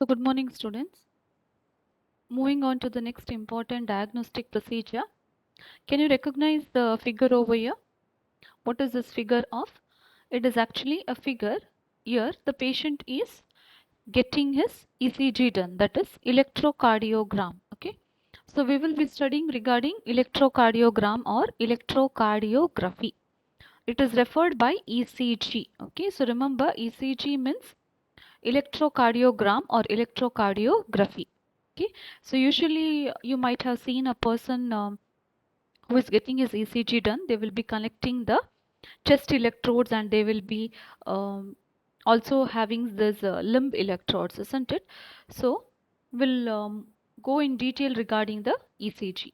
So good morning, students. Moving on to the next important diagnostic procedure. Can you recognize the figure over here? What is this figure of? It is actually a figure. Here the patient is getting his ECG done, that is electrocardiogram. Okay. So we will be studying regarding electrocardiogram or electrocardiography. It is referred by ECG. Okay. So remember, ECG means electrocardiogram or electrocardiography. Okay, so usually you might have seen a person who is getting his ECG done. They will be connecting the chest electrodes and they will be also having this limb electrodes, isn't it? So we'll go in detail regarding the ECG.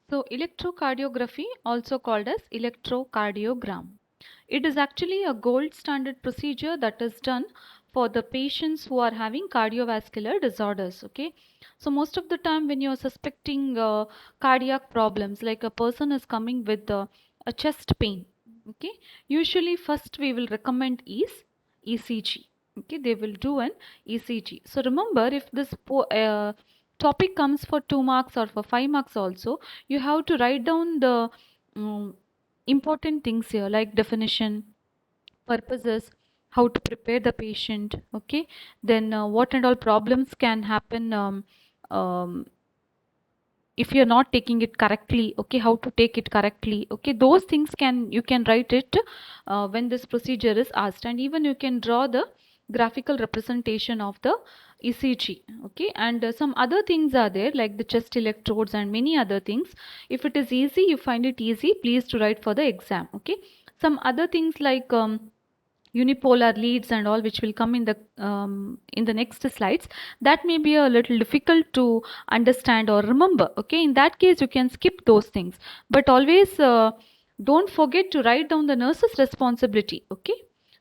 So electrocardiography, also called as electrocardiogram. It is actually a gold standard procedure that is done for the patients who are having cardiovascular disorders. Okay, so most of the time when you are suspecting cardiac problems, like a person is coming with a chest pain, okay, usually first we will recommend is ECG. Okay, they will do an ECG. So remember, if this topic comes for 2 marks or for 5 marks also, you have to write down the um, important things here, like definition, purposes, how to prepare the patient. Okay, then what and all problems can happen um, if you're not taking it correctly. Okay, how to take it correctly. Okay, those things you can write it when this procedure is asked, and even you can draw the graphical representation of the ECG. Okay, and some other things are there, like the chest electrodes and many other things. If it is easy, you find it easy, please to write for the exam. Okay, some other things like unipolar leads and all, which will come in the next slides, that may be a little difficult to understand or remember. Okay, in that case you can skip those things, but always don't forget to write down the nurse's responsibility. Okay,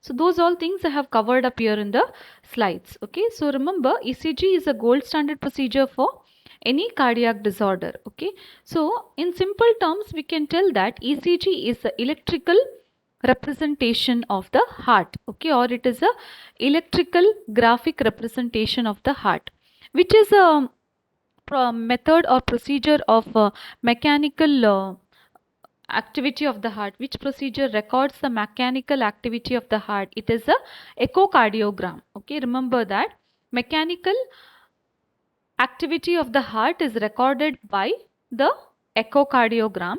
so those all things I have covered up here in the slides. Okay, so remember, ECG is a gold standard procedure for any cardiac disorder. Okay, so in simple terms we can tell that ECG is the electrical representation of the heart. Okay, or it is a electrical graphic representation of the heart, which is a method or procedure of mechanical activity of the heart. Which procedure records the mechanical activity of the heart? It is a echocardiogram. Okay, remember that mechanical activity of the heart is recorded by the echocardiogram,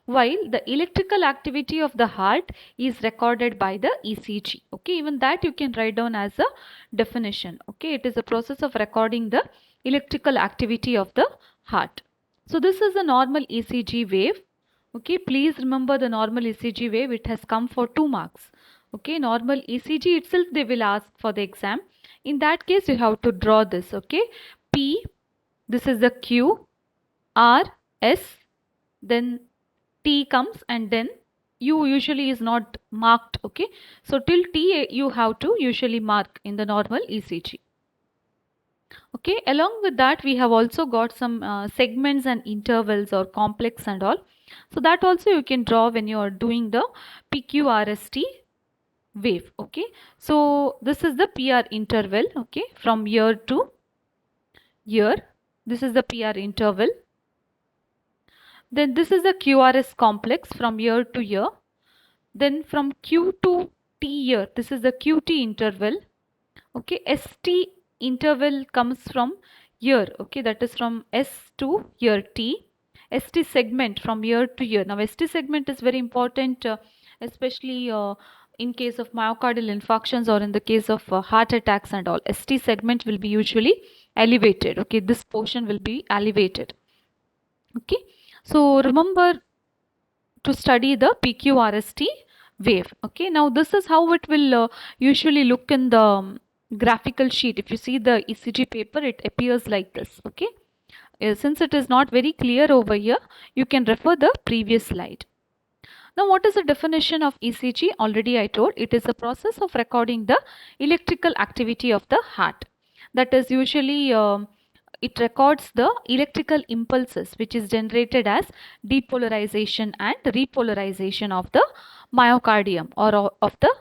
while the electrical activity of the heart is recorded by the ECG. Okay, even that you can write down as a definition. Okay, it is a process of recording the electrical activity of the heart. So this is a normal ECG wave. Okay, please remember the normal ECG wave. It has come for 2 marks. Okay, normal ECG itself they will ask for the exam. In that case you have to draw this. Okay, P, this is the Q, R, S, then T comes, and then U usually is not marked. Okay, so till T you have to usually mark in the normal ECG. Okay, along with that we have also got some segments and intervals or complex and all. So that also you can draw when you are doing the PQRST wave. Okay, so this is the PR interval. Okay, from year to year, this is the PR interval. Then this is the QRS complex from year to year. Then from Q to T year, this is the QT interval. Okay, ST interval comes from year. Okay, that is from S to year T. ST segment from year to year. Now ST segment is very important, especially in case of myocardial infarctions or in the case of heart attacks and all. ST segment will be usually elevated. Okay, this portion will be elevated. Okay, so remember to study the PQRST wave. Okay, now this is how it will usually look in the graphical sheet. If you see the ECG paper, it appears like this. Okay, since it is not very clear over here, you can refer the previous slide. Now, what is the definition of ECG? Already I told, it is a process of recording the electrical activity of the heart. That is usually it records the electrical impulses which is generated as depolarization and repolarization of the myocardium or of the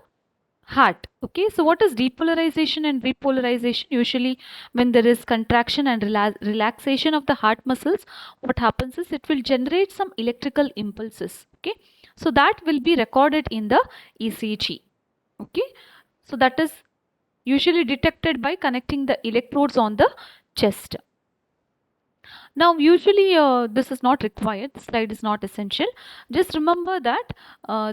heart. Okay, so what is depolarization and repolarization? Usually when there is contraction and relaxation of the heart muscles, what happens is it will generate some electrical impulses. Okay, so that will be recorded in the ECG. Okay, so that is usually detected by connecting the electrodes on the chest. Now, usually this is not required. This slide is not essential. Just remember that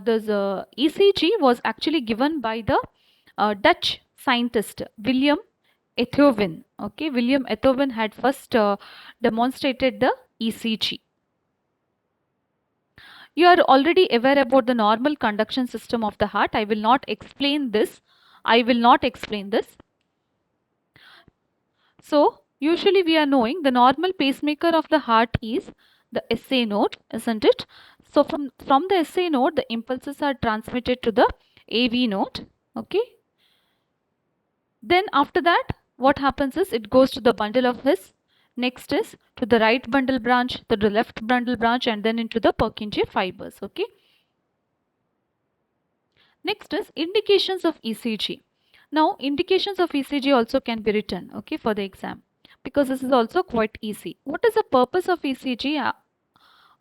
this ECG was actually given by the Dutch scientist William Einthoven. Okay, William Einthoven had first demonstrated the ECG. You are already aware about the normal conduction system of the heart. I will not explain this. I will not explain this. So, usually we are knowing the normal pacemaker of the heart is the SA node, isn't it? So, from the SA node, the impulses are transmitted to the AV node. Okay. Then after that, what happens is it goes to the bundle of His. Next is to the right bundle branch, to the left bundle branch, and then into the Purkinje fibers. Okay. Next is indications of ECG. Now, indications of ECG also can be written, okay, for the exam, because this is also quite easy. What is the purpose of ECG?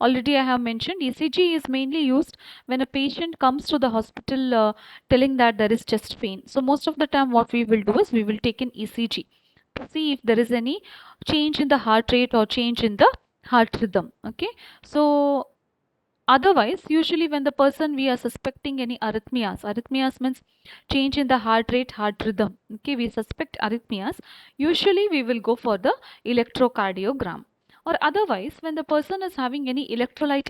Already I have mentioned ECG is mainly used when a patient comes to the hospital telling that there is chest pain. So most of the time what we will do is we will take an ECG to see if there is any change in the heart rate or change in the heart rhythm. Okay. So otherwise, usually when the person we are suspecting any arrhythmias means change in the heart rate, heart rhythm. Okay, we suspect arrhythmias. Usually we will go for the electrocardiogram. Or otherwise, when the person is having any electrolyte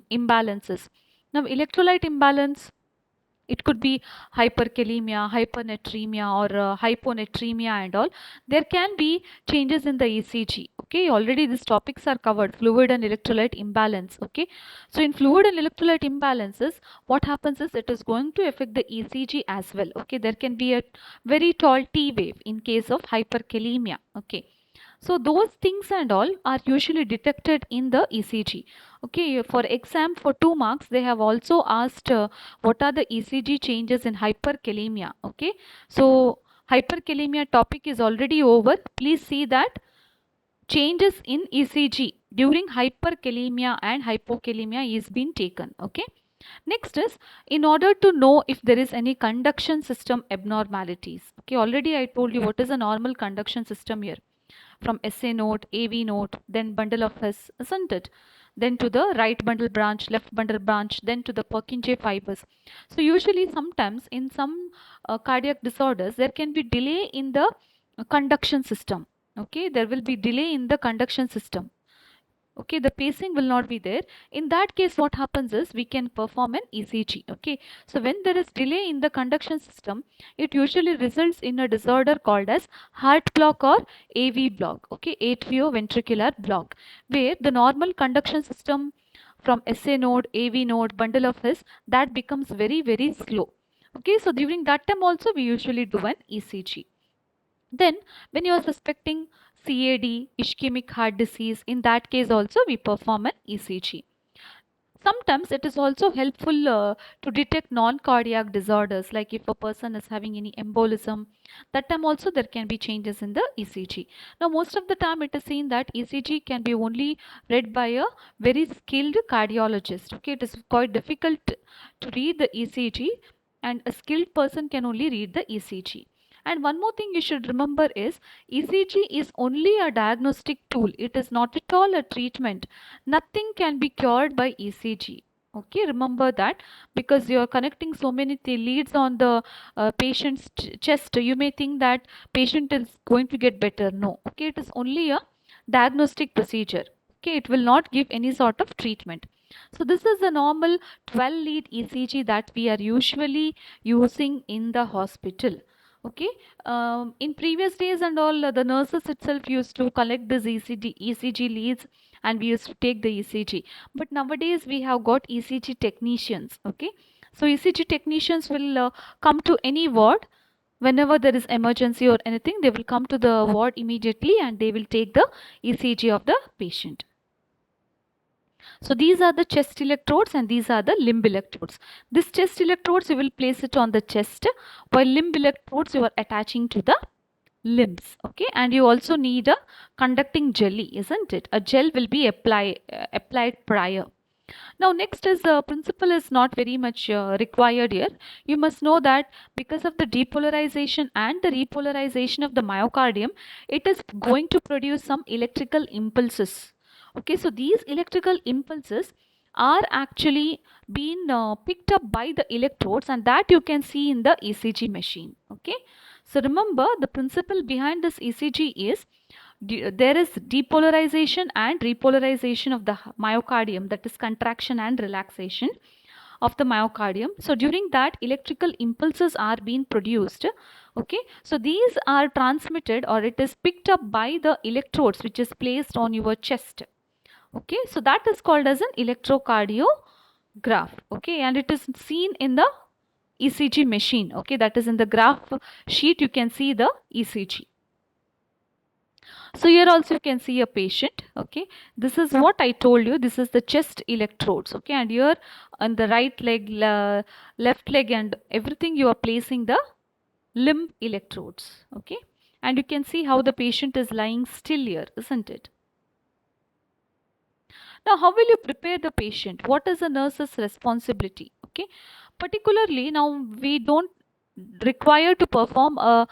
imbalances. Now, electrolyte imbalance, it could be hyperkalemia, hypernatremia, or hyponatremia and all. There can be changes in the ECG. Okay, already these topics are covered, fluid and electrolyte imbalance. Okay, so in fluid and electrolyte imbalances, what happens is it is going to affect the ECG as well. Okay, there can be a very tall T wave in case of hyperkalemia. Okay, so those things and all are usually detected in the ECG. Okay, for exam for 2 marks, they have also asked what are the ECG changes in hyperkalemia. Okay, so hyperkalemia topic is already over. Please see that changes in ECG during hyperkalemia and hypokalemia is being taken. Okay. Next is in order to know if there is any conduction system abnormalities. Okay, already I told you what is a normal conduction system here. From SA node, AV node, then bundle of His, isn't it? Then to the right bundle branch, left bundle branch, then to the Purkinje fibers. So usually sometimes in some cardiac disorders, there can be delay in the conduction system. Okay, there will be delay in the conduction system. Okay, the pacing will not be there. In that case, what happens is we can perform an ECG. Okay, so when there is delay in the conduction system, it usually results in a disorder called as heart block or AV block. Okay, atrioventricular block, where the normal conduction system from SA node, AV node, bundle of His, that becomes very, very slow. Okay, so during that time also we usually do an ECG. Then, when you are suspecting CAD, ischemic heart disease, in that case also we perform an ECG. Sometimes it is also helpful to detect non-cardiac disorders, like if a person is having any embolism, that time also there can be changes in the ECG. Now, most of the time it is seen that ECG can be only read by a very skilled cardiologist. Okay, it is quite difficult to read the ECG, and a skilled person can only read the ECG. And one more thing you should remember is ECG is only a diagnostic tool. It is not at all a treatment. Nothing can be cured by ECG. Okay, remember that, because you are connecting so many leads on the patient's chest. You may think that patient is going to get better. No. Okay, it is only a diagnostic procedure. Okay, it will not give any sort of treatment. So this is a normal 12 lead ECG that we are usually using in the hospital. Okay, in previous days and all, the nurses itself used to collect this ECG leads and we used to take the ECG. But nowadays we have got ECG technicians. Okay, so ECG technicians will come to any ward whenever there is emergency or anything. They will come to the ward immediately and they will take the ECG of the patient. So these are the chest electrodes and these are the limb electrodes. This chest electrodes you will place it on the chest, while limb electrodes you are attaching to the limbs. Okay, and you also need a conducting jelly, isn't it? A gel will be applied prior. Now next is principle is not very much required here. You must know that because of the depolarization and the repolarization of the myocardium, it is going to produce some electrical impulses. Okay, so these electrical impulses are actually being picked up by the electrodes, and that you can see in the ECG machine. Okay, so remember the principle behind this ECG is there is depolarization and repolarization of the myocardium, that is contraction and relaxation of the myocardium. So during that electrical impulses are being produced. Okay, so these are transmitted or it is picked up by the electrodes which is placed on your chest. Okay, so that is called as an electrocardiograph. Okay, and it is seen in the ECG machine. Okay, that is in the graph sheet you can see the ECG. So here also you can see a patient. Okay, this is what I told you. This is the chest electrodes. Okay, and here on the right leg, left leg and everything you are placing the limb electrodes. Okay, and you can see how the patient is lying still here, isn't it? Now, how will you prepare the patient? What is the nurse's responsibility? Okay, particularly now we don't require to perform a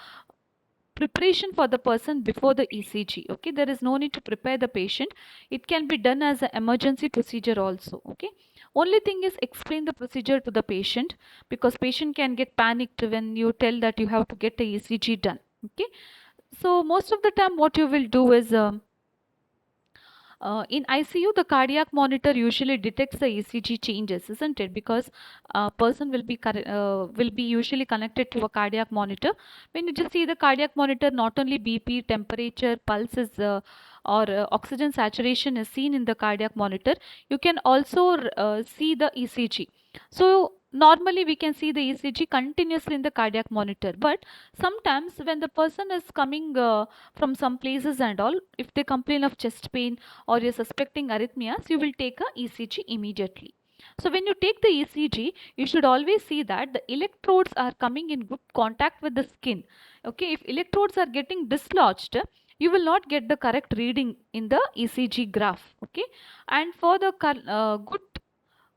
preparation for the person before the ECG. Okay, there is no need to prepare the patient. It can be done as an emergency procedure also. Okay, only thing is explain the procedure to the patient, because patient can get panicked when you tell that you have to get the ECG done. Okay, so most of the time what you will do is in ICU, the cardiac monitor usually detects the ECG changes, isn't it? Because a person will be usually connected to a cardiac monitor. When you just see the cardiac monitor, not only BP, temperature, pulse is or oxygen saturation is seen in the cardiac monitor. You can also see the ECG. So normally we can see the ECG continuously in the cardiac monitor, but sometimes when the person is coming from some places and all, if they complain of chest pain or you're suspecting arrhythmias, you will take a ECG immediately. So when you take the ECG, you should always see that the electrodes are coming in good contact with the skin. Okay, if electrodes are getting dislodged, you will not get the correct reading in the ECG graph. Okay, and for the good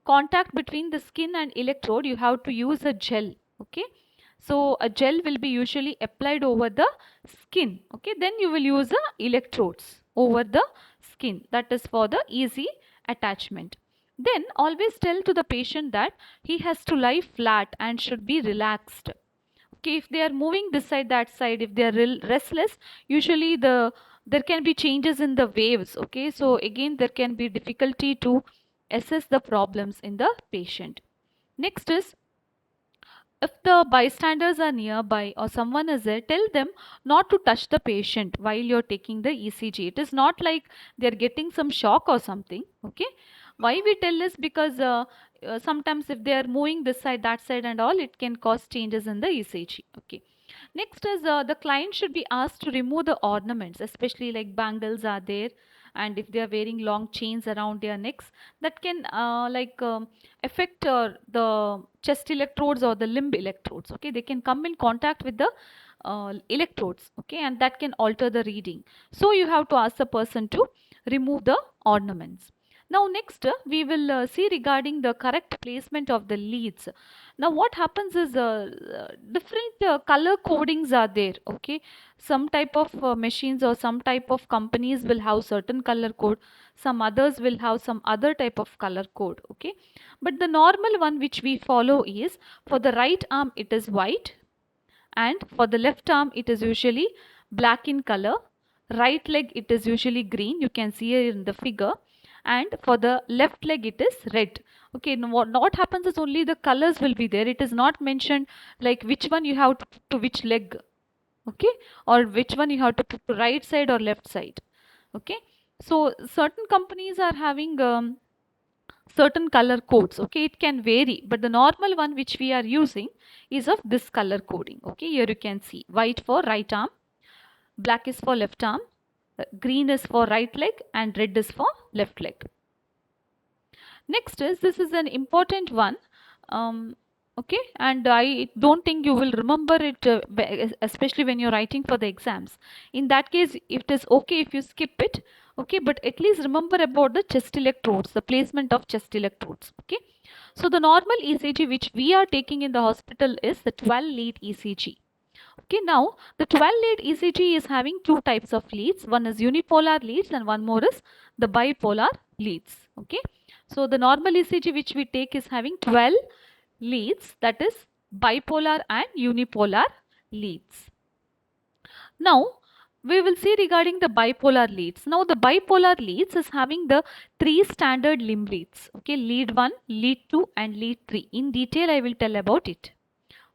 contact between the skin and electrode, you have to use a gel. Okay, so a gel will be usually applied over the skin. Okay, then you will use the electrodes over the skin, that is for the easy attachment. Then always tell to the patient that he has to lie flat and should be relaxed. Okay, if they are moving this side that side, if they are restless, usually there can be changes in the waves. Okay, so again there can be difficulty to assess the problems in the patient. Next is, if the bystanders are nearby or someone is there, tell them not to touch the patient while you're taking the ECG. It is not like they're getting some shock or something. Okay, why we tell this? Because sometimes if they are moving this side that side and all, it can cause changes in the ECG. Okay, next is the client should be asked to remove the ornaments, especially like bangles are there, and if they are wearing long chains around their necks, that can affect the chest electrodes or the limb electrodes. Okay, they can come in contact with the electrodes. Okay, and that can alter the reading. So you have to ask the person to remove the ornaments. Now next we will see regarding the correct placement of the leads. Now what happens is different color codings are there. Okay, some type of machines or some type of companies will have certain color code, some others will have some other type of color code. Okay, but the normal one which we follow is, for the right arm it is white, and for the left arm it is usually black in color. Right leg it is usually green, you can see here in the figure, and for the left leg it is red. Okay, now what happens is only the colors will be there. It is not mentioned like which one you have to put to which leg. Okay, or which one you have to put to right side or left side. Okay, So certain companies are having certain color codes. Okay, it can vary, but the normal one which we are using is of this color coding. Okay, here you can see white for right arm, black is for left arm, green is for right leg, and red is for left leg. Next is, this is an important one. Okay, and I don't think you will remember it, especially when you're writing for the exams. In that case, it is okay if you skip it. Okay, but at least remember about the chest electrodes, the placement of chest electrodes. Okay, so the normal ECG which we are taking in the hospital is the 12 lead ECG. Okay, now the 12 lead ECG is having two types of leads. One is unipolar leads and one more is the bipolar leads. Okay, so the normal ECG which we take is having 12 leads, that is bipolar and unipolar leads. Now we will see regarding the bipolar leads. Now the bipolar leads is having the three standard limb leads. Okay, lead 1, lead 2 and lead 3. In detail I will tell about it.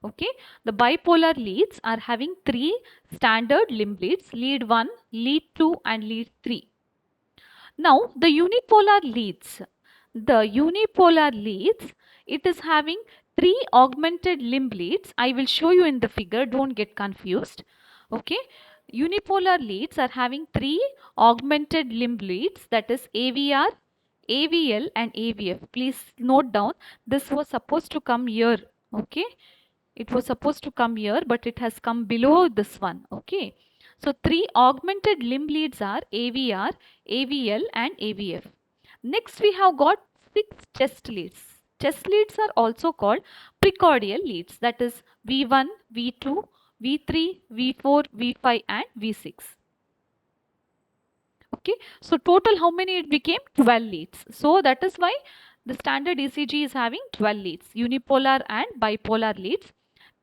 Okay, the bipolar leads are having three standard limb leads, lead 1, lead 2 and lead 3. Now the unipolar leads, it is having three augmented limb leads. I will show you in the figure, don't get confused. Okay, unipolar leads are having three augmented limb leads, that is AVR, AVL and AVF. Please note down, this was supposed to come here. Okay, it was supposed to come here, but it has come below this one. Okay, so three augmented limb leads are AVR, AVL and AVF. Next we have got six chest leads. Chest leads are also called precordial leads, that is V1, V2, V3, V4, V5 and V6. Okay, so total how many it became? 12 leads. So that is why the standard ECG is having 12 leads, unipolar and bipolar leads.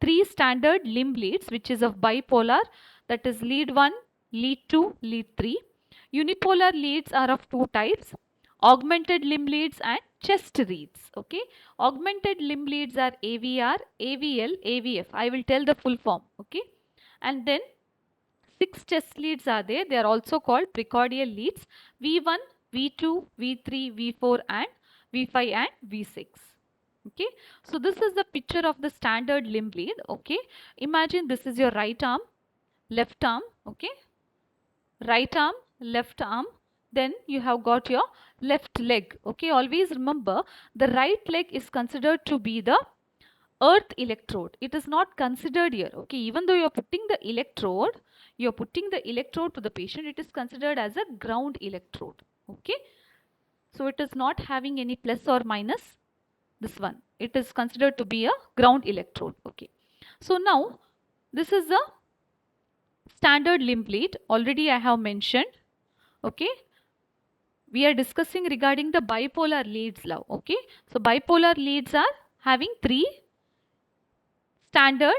Three standard limb leads which is of bipolar, that is lead 1, lead 2, lead 3. Unipolar leads are of two types, augmented limb leads and chest leads. Okay, augmented limb leads are AVR, AVL, AVF. I will tell the full form. Okay, and then six chest leads are there. They are also called precordial leads, V1, V2, V3, V4 and V5 and V6. Okay, so this is the picture of the standard limb lead. Okay, imagine this is your right arm, left arm. Okay, right arm, left arm, then you have got your left leg. Okay, always remember the right leg is considered to be the earth electrode. It is not considered here. Okay, even though you are putting the electrode, to the patient, it is considered as a ground electrode. Okay, so it is not having any plus or minus. This one, it is considered to be a ground electrode. Okay, so now this is the standard limb lead, already I have mentioned. Okay, we are discussing regarding the bipolar leads now. Okay, so bipolar leads are having three standard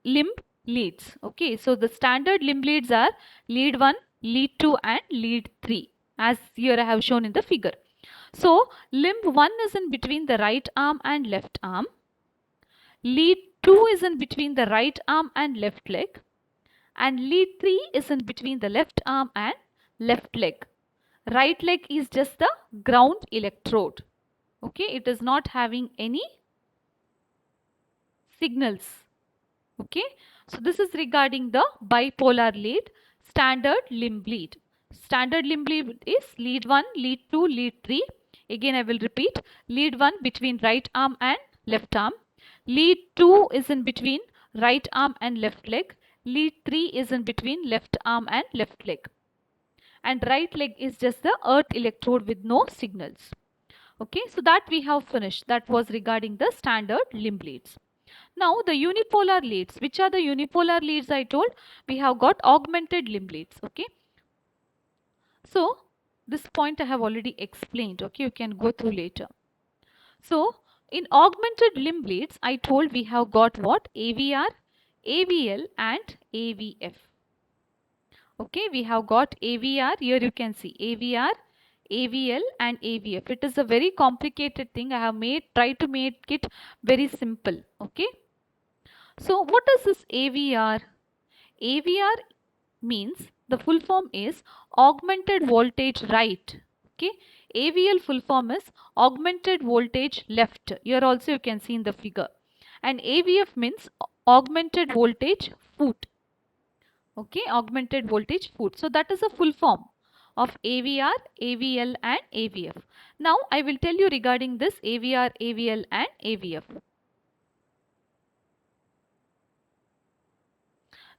limb leads. Okay, so the standard limb leads are lead 1, lead 2 and lead 3, as here I have shown in the figure. So limb 1 is in between the right arm and left arm, lead 2 is in between the right arm and left leg, and lead 3 is in between the left arm and left leg. Right leg is just the ground electrode. Okay, it is not having any signals. Okay, so this is regarding the bipolar lead, standard limb lead. Standard limb lead is lead 1, lead 2, lead 3. Again I will repeat, lead 1 between right arm and left arm, lead 2 is in between right arm and left leg, lead 3 is in between left arm and left leg, and right leg is just the earth electrode with no signals. Okay, so that we have finished. That was regarding the standard limb leads. Now the unipolar leads. Which are the unipolar leads I told? We have got augmented limb leads. Okay, so this point I have already explained. Okay, you can go through later. So in augmented limb leads, I told we have got what? AVR, AVL and AVF. Okay, we have got AVR. Here you can see AVR, AVL and AVF. It is a very complicated thing. I have tried to make it very simple. Okay, so what is this AVR? AVR means The full form is augmented voltage right. Okay. AVL full form is augmented voltage left. Here also you can see in the figure. And AVF means augmented voltage foot. Okay, augmented voltage foot. So that is a full form of AVR, AVL and AVF. Now I will tell you regarding this AVR, AVL and AVF.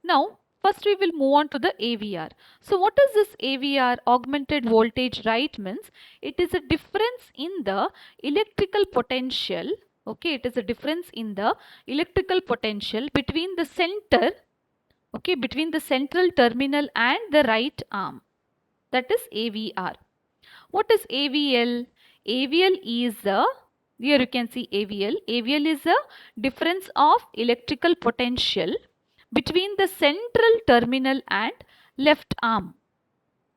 Now first we will move on to the AVR. So what is this AVR, augmented voltage right, means? It is a difference in the electrical potential. Okay, it is a difference in the electrical potential between the center, okay, between the central terminal and the right arm. That is AVR. What is AVL? AVL is a, here you can see AVL. AVL is a difference of electrical potential between the central terminal and left arm.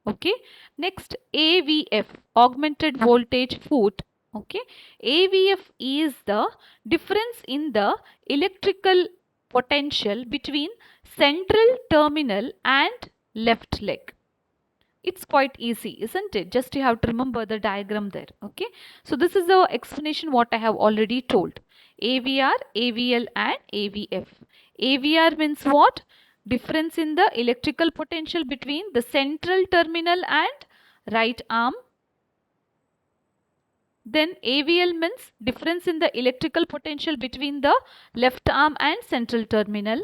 Okay. Next, AVF, augmented voltage foot. Okay. AVF is the difference in the electrical potential between central terminal and left leg. It's quite easy, isn't it? Just you have to remember the diagram there. Okay. So this is the explanation what I have already told. AVR, AVL and AVF. AVR means what? Difference in the electrical potential between the central terminal and right arm. Then AVL means difference in the electrical potential between the left arm and central terminal.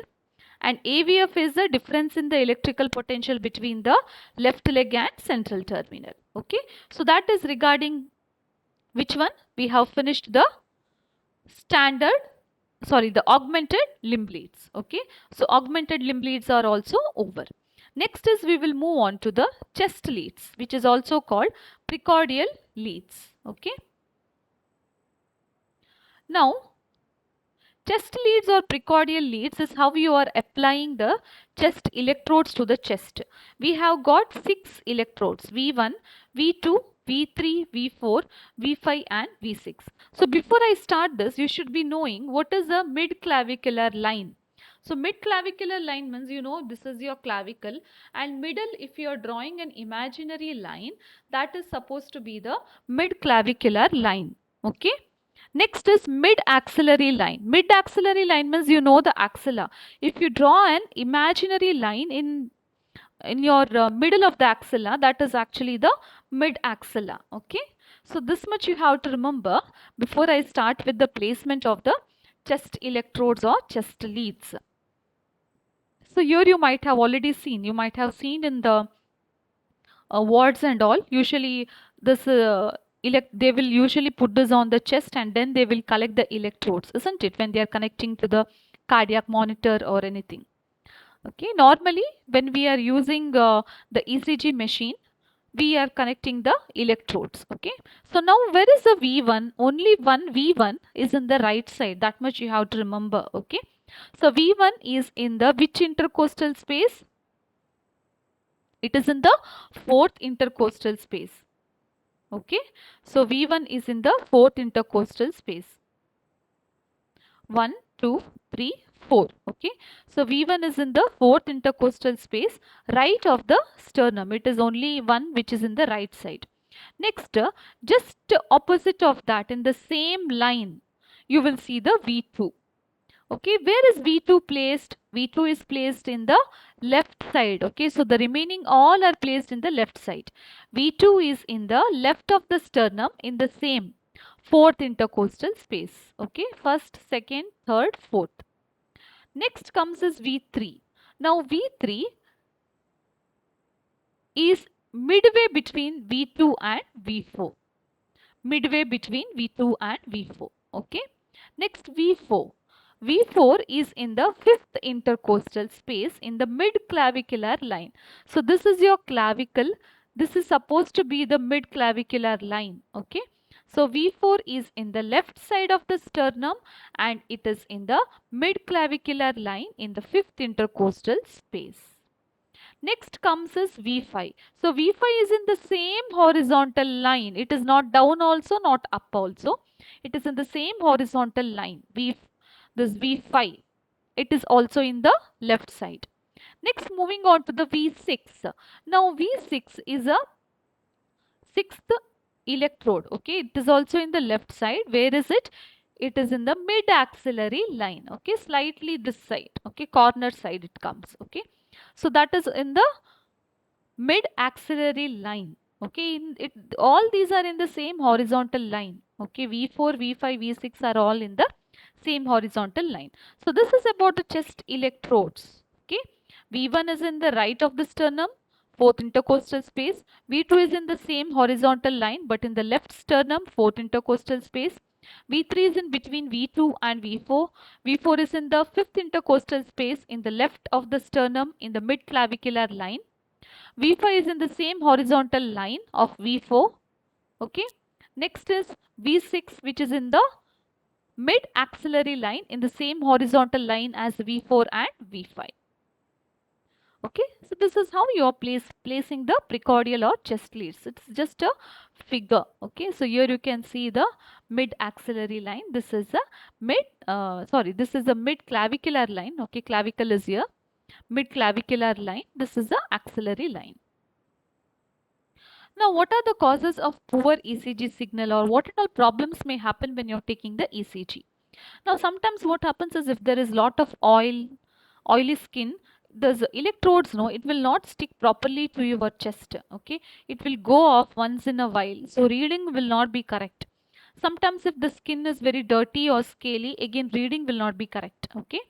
And AVF is the difference in the electrical potential between the left leg and central terminal. Okay. So that is regarding which one? We have finished the the augmented limb leads. Okay. So augmented limb leads are also over. Next is we will move on to the chest leads, which is also called precordial leads. Okay. Now, chest leads or precordial leads is how you are applying the chest electrodes to the chest. We have got 6 electrodes, V1, V2, V3, V4, V5 and V6. So before I start this, you should be knowing what is a mid-clavicular line. So mid-clavicular line means, you know, this is your clavicle, and middle, if you are drawing an imaginary line, that is supposed to be the mid-clavicular line. Okay. Next is mid-axillary line. Mid-axillary line means, you know, the axilla. If you draw an imaginary line in your middle of the axilla, that is actually the mid-axilla. Okay. So this much you have to remember before I start with the placement of the chest electrodes or chest leads. So here you might have already seen, you might have seen in the wards and all, usually this they will usually put this on the chest and then they will collect the electrodes, isn't it, when they are connecting to the cardiac monitor or anything. Okay, normally when we are using the ECG machine, we are connecting the electrodes. Okay, so now where is the V1? Only one V1 is in the right side, that much you have to remember. Okay, so V1 is in the which intercostal space? It is in the fourth intercostal space. Okay, so V1 is in the fourth intercostal space. 1, 2, 3, 4. Okay, so V1 is in the fourth intercostal space, right of the sternum. It is only one which is in the right side. Next, just opposite of that, in the same line, you will see the V2. Okay, where is V2 placed? V2 is placed in the left side. Okay, so the remaining all are placed in the left side. V2 is in the left of the sternum in the same fourth intercostal space. Okay, first, second, third, fourth. Next comes is V3. Now V3 is midway between V2 and V4. Midway between V2 and V4. Okay. Next V4. V4 is in the fifth intercostal space in the mid-clavicular line. So this is your clavicle. This is supposed to be the mid-clavicular line. Okay. So V4 is in the left side of the sternum and it is in the mid-clavicular line in the fifth intercostal space. Next comes is V5. So V5 is in the same horizontal line. It is not down also, not up also. It is in the same horizontal line. This V5. It is also in the left side. Next, moving on to the V6. Now V6 is a sixth electrode. Okay, it is also in the left side. Where is it? It is in the mid axillary line. Okay, slightly this side. Okay, corner side it comes. Okay, so that is in the mid axillary line. Okay, all these are in the same horizontal line. Okay, V4, V5, V6 are all in the same horizontal line. So this is about the chest electrodes. Okay, V1 is in the right of the sternum, fourth intercostal space. V2 is in the same horizontal line but in the left sternum, fourth intercostal space. V3 is in between V2 and V4. V4 is in the fifth intercostal space in the left of the sternum in the mid clavicular line. V5 is in the same horizontal line of V4. Okay. Next is V6, which is in the mid axillary line in the same horizontal line as V4 and V5. Okay. So this is how you are placing the precordial or chest leads. It's just a figure. Okay. So here you can see the mid axillary line. This is a this is a mid clavicular line. Okay. Clavicle is here. Mid clavicular line. This is the axillary line. Now, what are the causes of poor ECG signal, or what all problems may happen when you're taking the ECG? Now, sometimes what happens is if there is lot of oily skin, the electrodes, no, it will not stick properly to your chest. Okay, it will go off once in a while. So reading will not be correct. Sometimes if the skin is very dirty or scaly, again reading will not be correct. Okay.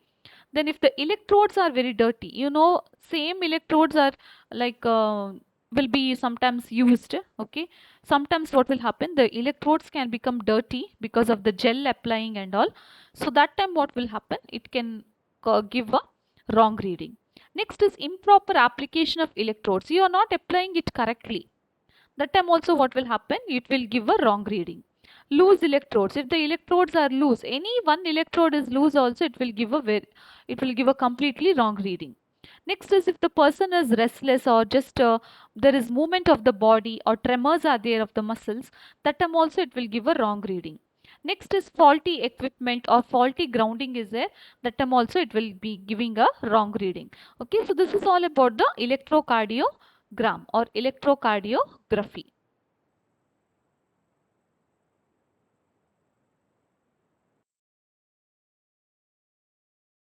Then if the electrodes are very dirty, same electrodes are like will be sometimes used. Okay, sometimes what will happen, the electrodes can become dirty because of the gel applying and all. So that time what will happen, it can give a wrong reading. Next is improper application of electrodes. You are not applying it correctly. That time also what will happen, it will give a wrong reading. Loose electrodes, if the electrodes are loose, any one electrode is loose also, it will give a completely wrong reading. Next is if the person is restless, or just there is movement of the body or tremors are there of the muscles, that time also it will give a wrong reading. Next is faulty equipment or faulty grounding is there, that time also it will be giving a wrong reading. Okay, so this is all about the electrocardiogram or electrocardiography.